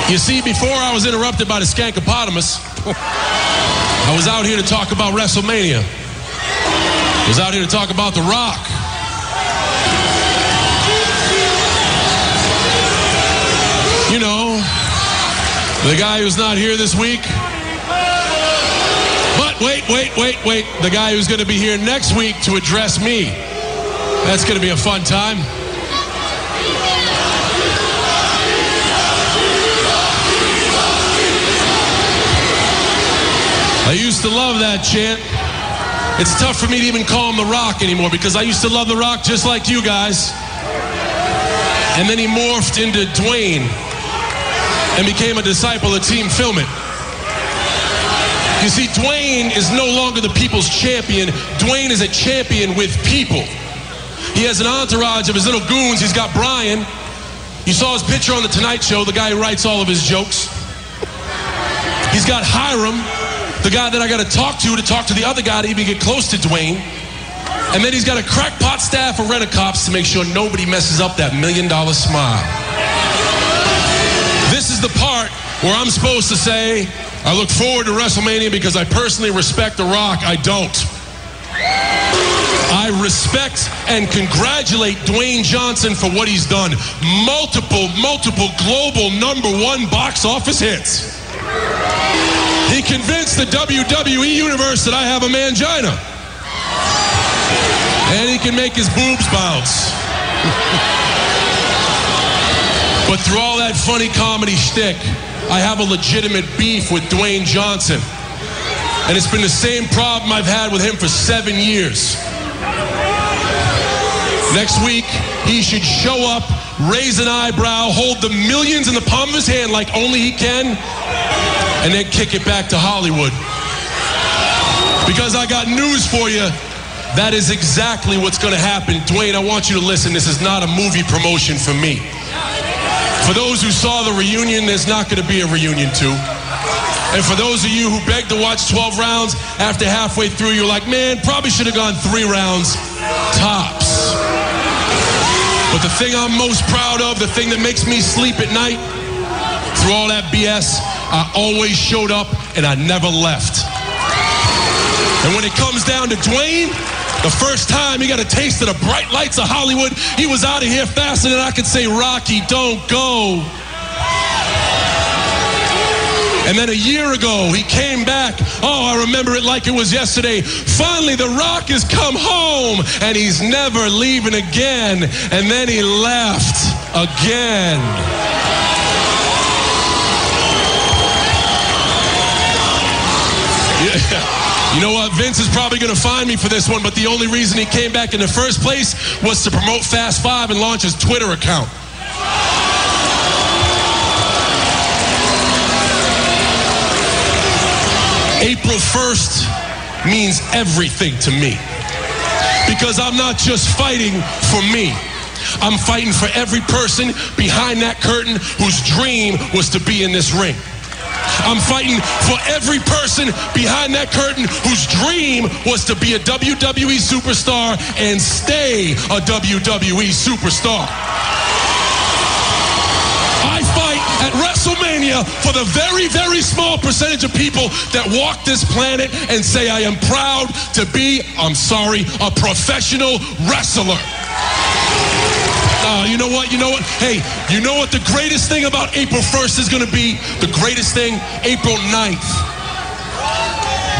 You see, before I was interrupted by the skankopotamus, I was out here to talk about WrestleMania. I was out here to talk about The Rock. You know, the guy who's not here this week. But wait. The guy who's going to be here next week to address me. That's going to be a fun time. I used to love that chant. It's tough for me to even call him The Rock anymore because I used to love The Rock just like you guys. And then he morphed into Dwayne and became a disciple of Team Film It. You see, Dwayne is no longer the people's champion. Dwayne is a champion with people. He has an entourage of his little goons. He's got Brian. You saw his picture on The Tonight Show, the guy who writes all of his jokes. He's got Hiram, the guy that I got to talk to the other guy to even get close to Dwayne. And then he's got a crackpot staff of rent-a-cops to make sure nobody messes up that $1 million smile. This is the part where I'm supposed to say, I look forward to WrestleMania because I personally respect The Rock. I don't. I respect and congratulate Dwayne Johnson for what he's done. Multiple global #1 box office hits. He convinced the WWE Universe that I have a mangina. And he can make his boobs bounce. But through all that funny comedy shtick, I have a legitimate beef with Dwayne Johnson. And it's been the same problem I've had with him for 7 years. Next week, he should show up, raise an eyebrow, hold the millions in the palm of his hand like only he can, and then kick it back to Hollywood. Because I got news for you. That is exactly what's going to happen. Dwayne, I want you to listen. This is not a movie promotion for me. For those who saw the reunion, there's not going to be a reunion 2. And for those of you who begged to watch 12 rounds, after halfway through, you're like, man, probably should have gone 3 rounds tops. But the thing I'm most proud of, the thing that makes me sleep at night, through all that BS, I always showed up and I never left. And when it comes down to Dwayne, the first time he got a taste of the bright lights of Hollywood, he was out of here faster than I could say, Rocky, don't go. And then a year ago, he came back. Oh, I remember it like it was yesterday. Finally, The Rock has come home, and he's never leaving again. And then he left again. Yeah. You know what? Vince is probably going to find me for this one, but the only reason he came back in the first place was to promote Fast 5 and launch his Twitter account. April 1st means everything to me. Because I'm not just fighting for me. I'm fighting for every person behind that curtain whose dream was to be in this ring. I'm fighting for every person behind that curtain whose dream was to be a WWE superstar and stay a WWE superstar. I fight at WrestleMania for the very, very small percentage of people that walk this planet and say I am proud to be, I'm sorry, a professional wrestler. You know what? Hey, you know what the greatest thing about April 1st is going to be? The greatest thing? April 9th.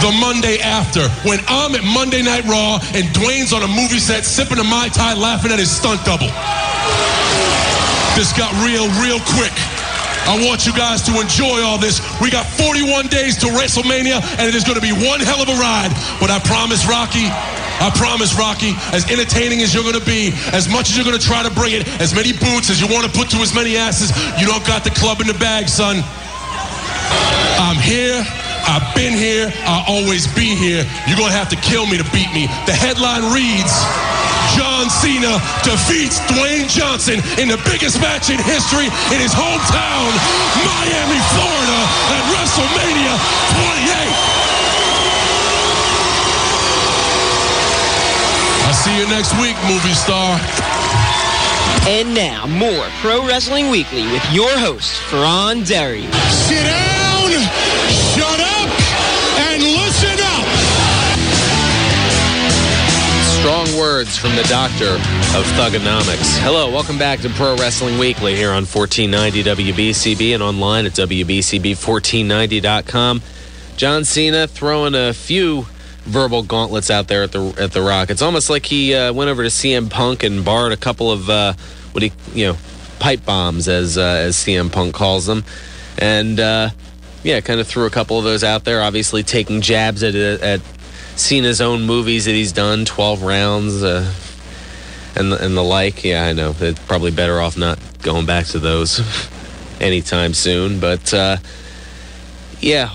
The Monday after. When I'm at Monday Night Raw and Dwayne's on a movie set sipping a Mai Tai laughing at his stunt double. This got real quick. I want you guys to enjoy all this. We got 41 days to WrestleMania, and it is going to be one hell of a ride. But I promise, Rocky, as entertaining as you're going to be, as much as you're going to try to bring it, as many boots as you want to put to as many asses, you don't got the club in the bag, son. I'm here. I've been here. I'll always be here. You're going to have to kill me to beat me. The headline reads, John Cena defeats Dwayne Johnson in the biggest match in history in his hometown, Miami, Florida, at WrestleMania 28. I'll see you next week, movie star. And now, more Pro Wrestling Weekly with your host, Fearon. Sit down, shut up, and listen up. Strong words from the doctor of thugonomics. Hello, welcome back to Pro Wrestling Weekly here on 1490 WBCB and online at WBCB1490.com. John Cena throwing a few verbal gauntlets out there at the Rock. It's almost like he went over to CM Punk and borrowed a couple of pipe bombs, as CM Punk calls them, and kind of threw a couple of those out there. Obviously, taking jabs at Cena's own movies that he's done, 12 rounds, and the like. Yeah, I know. They're probably better off not going back to those anytime soon, but.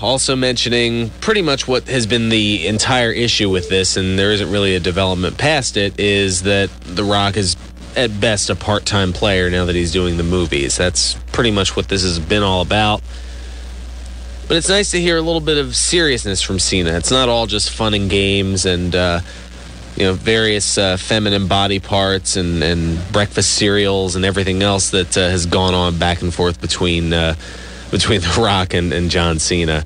Also mentioning pretty much what has been the entire issue with this, and there isn't really a development past it, is that The Rock is, at best, a part-time player now that he's doing the movies. That's pretty much what this has been all about. But it's nice to hear a little bit of seriousness from Cena. It's not all just fun and games and, various feminine body parts and breakfast cereals and everything else that has gone on back and forth between The Rock and John Cena.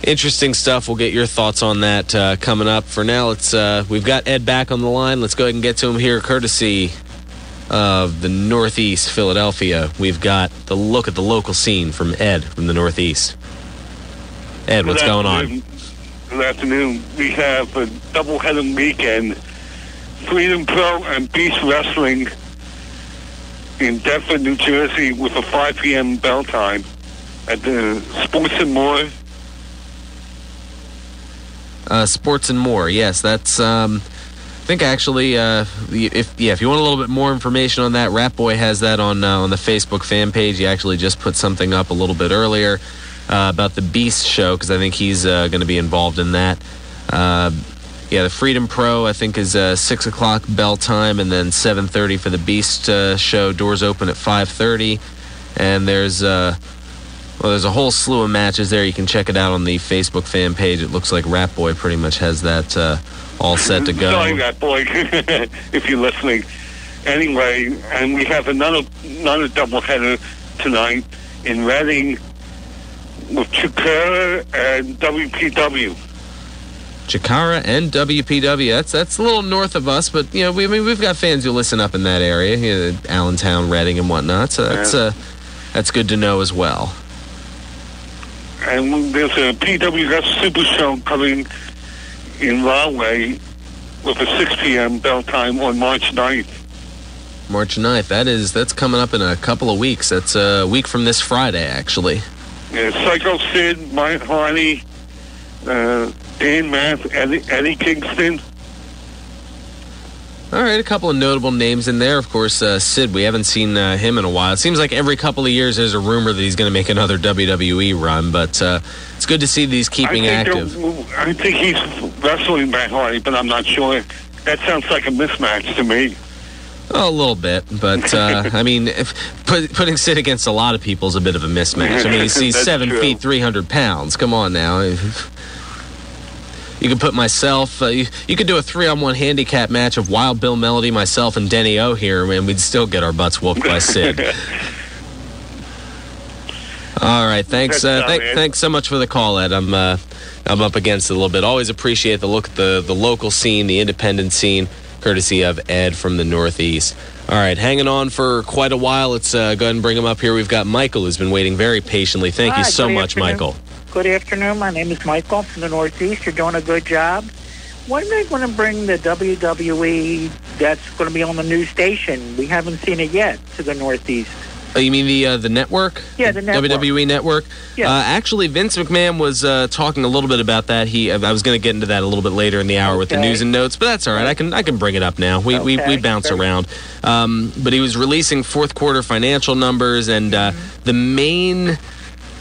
Interesting stuff. We'll get your thoughts on that coming up. For now, we've got Ed back on the line. Let's go ahead and get to him here, courtesy of the Northeast Philadelphia. We've got the look at the local scene from Ed from the Northeast. Ed, what's going on? Good afternoon. We have a doubleheader weekend. Freedom Pro and Beast Wrestling in Deptford, New Jersey, with a 5 p.m. bell time at the Sports and More. Sports and More, yes. That's, I think actually, if you want a little bit more information on that, Rat Boy has that on the Facebook fan page. He actually just put something up a little bit earlier about the Beast show, because I think he's going to be involved in that. The Freedom Pro, I think, is 6 o'clock bell time, and then 7:30 for the Beast show. Doors open at 5:30, and there's a whole slew of matches there. You can check it out on the Facebook fan page. It looks like Rat Boy pretty much has that all set to go. Sorry, Rat Boy, if you're listening. Anyway, and we have another doubleheader tonight in Reading with Chikara and WPW. Chikara and WPW. That's a little north of us, but we've got fans who listen up in that area, Allentown, Reading, and whatnot. So that's good to know as well. And there's a PWS Super Show coming in Rahway with a 6 p.m. bell time on March 9th. March 9th. That's coming up in a couple of weeks. That's a week from this Friday, actually. Yeah, Psycho Sid, Mike Hardy, Dan Math, Eddie Kingston. All right, a couple of notable names in there. Of course, Sid, we haven't seen him in a while. It seems like every couple of years there's a rumor that he's going to make another WWE run, but it's good to see that he's keeping active. I think he's wrestling Matt Hardy, but I'm not sure. That sounds like a mismatch to me. Oh, a little bit, but I mean, putting Sid against a lot of people is a bit of a mismatch. I mean, he's 7 feet, 300 pounds. Come on now. You could put myself, you could do a 3-on-1 handicap match of Wild Bill Melody, myself, and Denny O here, and we'd still get our butts whooped by Sid. All right, thanks so much for the call, Ed. I'm up against it a little bit. Always appreciate the look at the local scene, the independent scene, courtesy of Ed from the Northeast. All right, hanging on for quite a while. Let's go ahead and bring him up here. We've got Michael, who's been waiting very patiently. Thank you so much, Michael. Good afternoon. My name is Michael from the Northeast. You're doing a good job. When are they going to bring the WWE that's going to be on the new station? We haven't seen it yet to the Northeast. Oh, you mean the network? Yeah, the network. WWE Network? Yeah. Actually, Vince McMahon was talking a little bit about that. I was going to get into that a little bit later in the hour with the news and notes, but that's all right. I can bring it up now. We bounce around. But he was releasing fourth quarter financial numbers, and the main,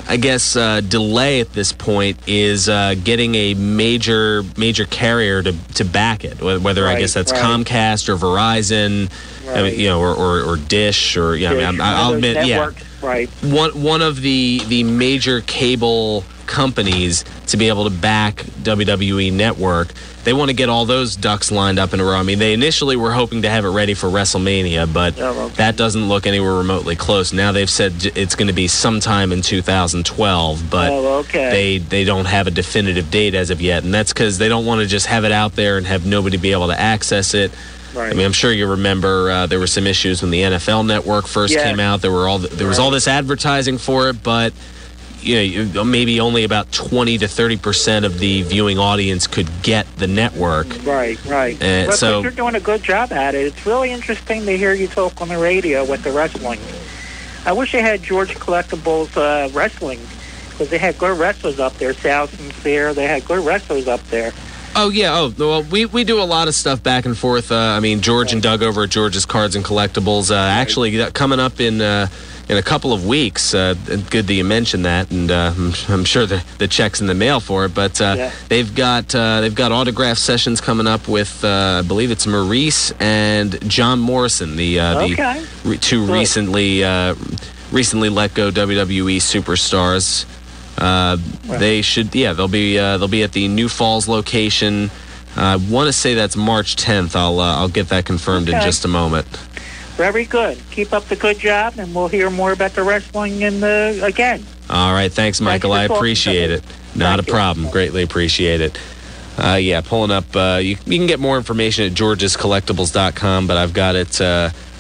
I guess, delay at this point is getting a major carrier to back it. Whether I guess that's Comcast or Verizon. I mean, or Dish, or I'll admit, networks, right. One of the major cable companies to be able to back WWE Network. They want to get all those ducks lined up in a row. I mean, they initially were hoping to have it ready for WrestleMania, but that doesn't look anywhere remotely close. Now they've said it's going to be sometime in 2012, but they don't have a definitive date as of yet, and that's because they don't want to just have it out there and have nobody be able to access it. Right. I mean, I'm sure you remember there were some issues when the NFL Network first came out. There was all this advertising for it, but maybe only about 20 to 30% of the viewing audience could get the network. Right. But you're doing a good job at it. It's really interesting to hear you talk on the radio with the wrestling. I wish they had George Collectibles wrestling, because they had good wrestlers up there. Sal Sincere, they had good wrestlers up there. Oh, yeah. Oh, well, we do a lot of stuff back and forth. George and Doug over at George's Cards and Collectibles. Actually, coming up in a couple of weeks. Good that you mentioned that, and I'm sure the check's in the mail for it. But they've got autograph sessions coming up with I believe it's Maurice and John Morrison, the two recently let go WWE superstars. They'll be at the New Falls location. I want to say that's March 10th. I'll get that confirmed in just a moment. Very good. Keep up the good job, and we'll hear more about the wrestling again. All right. Thanks, Michael. I appreciate it. Not a problem. Greatly appreciate it. Pulling up. You can get more information at georgescollectibles.com, but I've got it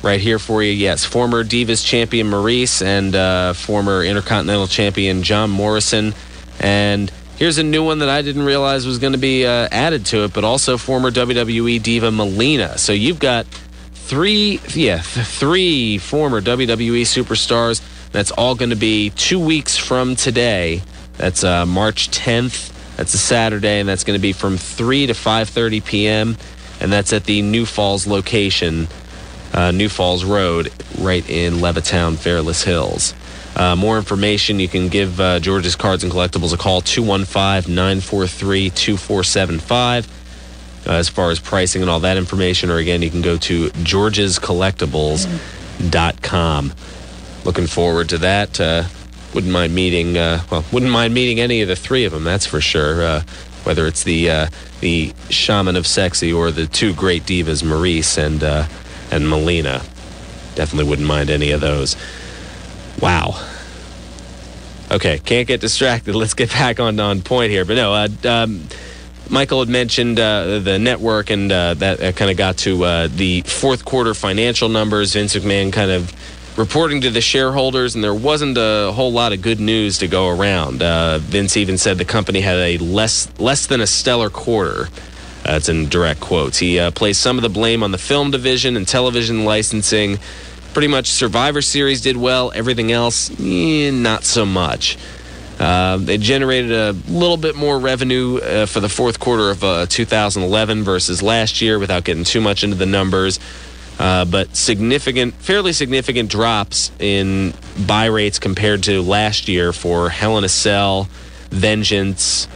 right here for you. Yes, former Divas champion Maurice and former Intercontinental champion John Morrison. And here's a new one that I didn't realize was going to be added to it, but also former WWE diva Melina. So you've got three former WWE superstars. That's all going to be 2 weeks from today. That's March 10th. That's a Saturday, and that's going to be from 3 to 5:30 p.m., and that's at the New Falls location, New Falls Road, right in Levittown, Fairless Hills. More information, you can give George's Cards and Collectibles a call, 215-943-2475. As far as pricing and all that information, or again, you can go to georgescollectibles.com. Looking forward to that. Wouldn't mind meeting any of the three of them, that's for sure. Whether it's the Shaman of Sexy or the two great divas, Maurice and Melina. Definitely wouldn't mind any of those. Wow. Okay, can't get distracted. Let's get back on point here. But no, Michael had mentioned the network, and that kind of got to the fourth quarter financial numbers. Vince McMahon kind of reporting to the shareholders, and there wasn't a whole lot of good news to go around. Vince even said the company had a less than a stellar quarter. That's in direct quotes. He placed some of the blame on the film division and television licensing. Pretty much Survivor Series did well. Everything else, not so much. They generated a little bit more revenue for the fourth quarter of 2011 versus last year, without getting too much into the numbers. But fairly significant drops in buy rates compared to last year for Hell in a Cell, Vengeance,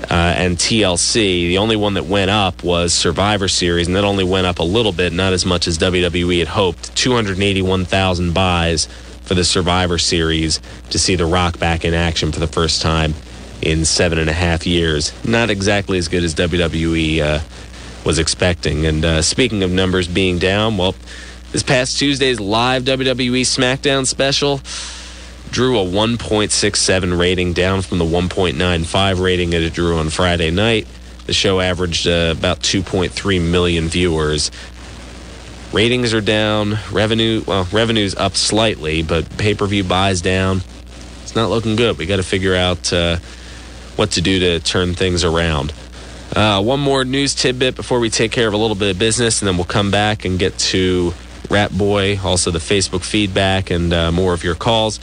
and TLC. The only one that went up was Survivor Series, and that only went up a little bit, not as much as WWE had hoped. 281,000 buys for the Survivor Series to see The Rock back in action for the first time in 7.5 years. Not exactly as good as WWE was expecting. And speaking of numbers being down, well, this past Tuesday's live WWE SmackDown special drew a 1.67 rating, down from the 1.95 rating that it drew on Friday night. The show averaged about 2.3 million viewers. Ratings are down. Revenue's up slightly, but pay-per-view buys down. It's not looking good. We got to figure out what to do to turn things around. One more news tidbit before we take care of a little bit of business, and then we'll come back and get to Rat Boy, also the Facebook feedback, and more of your calls.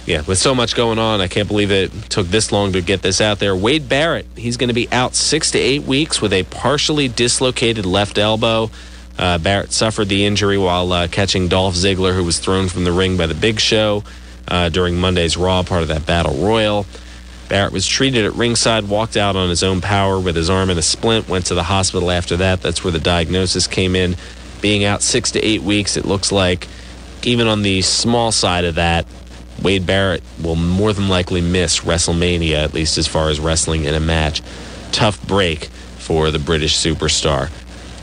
Yeah, with so much going on, I can't believe it took this long to get this out there. Wade Barrett, he's going to be out 6 to 8 weeks with a partially dislocated left elbow. Barrett suffered the injury while catching Dolph Ziggler, who was thrown from the ring by the Big Show during Monday's Raw, part of that Battle Royal. Barrett was treated at ringside, walked out on his own power with his arm in a splint, went to the hospital after that. That's where the diagnosis came in. Being out 6 to 8 weeks, it looks like, even on the small side of that, Wade Barrett will more than likely miss WrestleMania, at least as far as wrestling in a match. Tough break for the British superstar.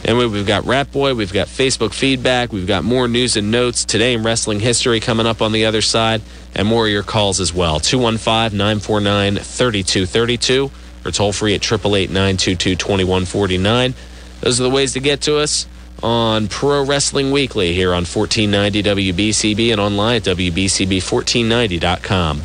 Anyway, we've got Rat Boy, we've got Facebook feedback, we've got more news and notes today in wrestling history coming up on the other side, and more of your calls as well. 215-949-3232 or toll free at 888-922-2149. Those are the ways to get to us on Pro Wrestling Weekly here on 1490 WBCB and online at WBCB1490.com.